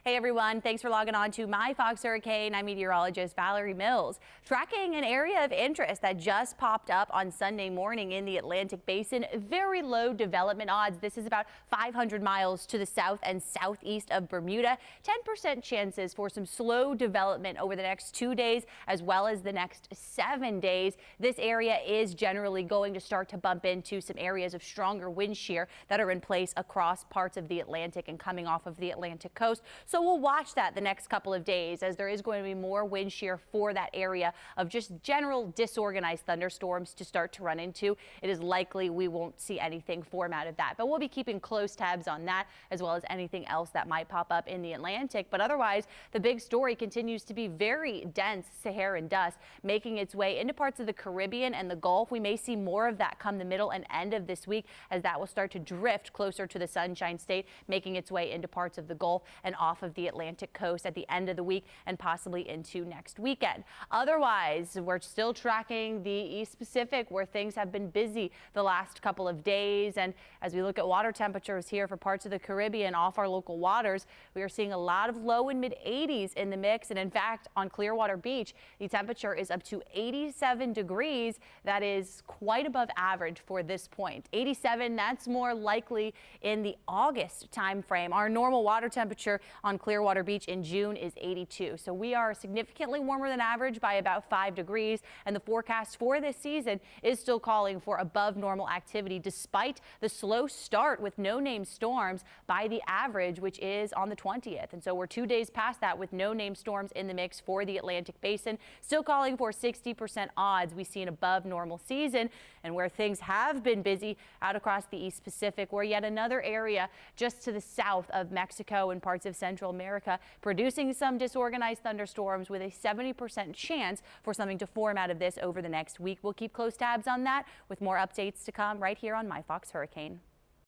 Hey everyone, thanks for logging on to My Fox Hurricane. I'm meteorologist Valerie Mills. Tracking an area of interest that just popped up on Sunday morning in the Atlantic Basin. Very low development odds. This is about 500 miles to the south and southeast of Bermuda. 10% chances for some slow development over the next 2 days as well as the next 7 days. This area is generally going to start to bump into some areas of stronger wind shear that are in place across parts of the Atlantic and coming off of the Atlantic coast. So we'll watch that the next couple of days as there is going to be more wind shear for that area of just general disorganized thunderstorms to start to run into. It is likely we won't see anything form out of that, but we'll be keeping close tabs on that as well as anything else that might pop up in the Atlantic. But otherwise, the big story continues to be very dense Saharan dust making its way into parts of the Caribbean and the Gulf. We may see more of that come the middle and end of this week as that will start to drift closer to the Sunshine State, making its way into parts of the Gulf and off of the Atlantic coast at the end of the week and possibly into next weekend. Otherwise, we're still tracking the East Pacific where things have been busy the last couple of days. And as we look at water temperatures here for parts of the Caribbean off our local waters, we are seeing a lot of low and mid 80s in the mix. And in fact, on Clearwater Beach, the temperature is up to 87 degrees. That is quite above average for this point. 87, that's more likely in the August time frame. Our normal water temperature on Clearwater Beach in June is 82. So we are significantly warmer than average by about 5 degrees. And the forecast for this season is still calling for above normal activity despite the slow start with no name storms by the average, which is on the 20th. And so we're 2 days past that with no name storms in the mix for the Atlantic Basin, still calling for 60% odds we see an above normal season. And where things have been busy out across the East Pacific, where yet another area just to the south of Mexico and parts of Central America producing some disorganized thunderstorms with a 70% chance for something to form out of this over the next week. We'll keep close tabs on that with more updates to come right here on My Fox Hurricane.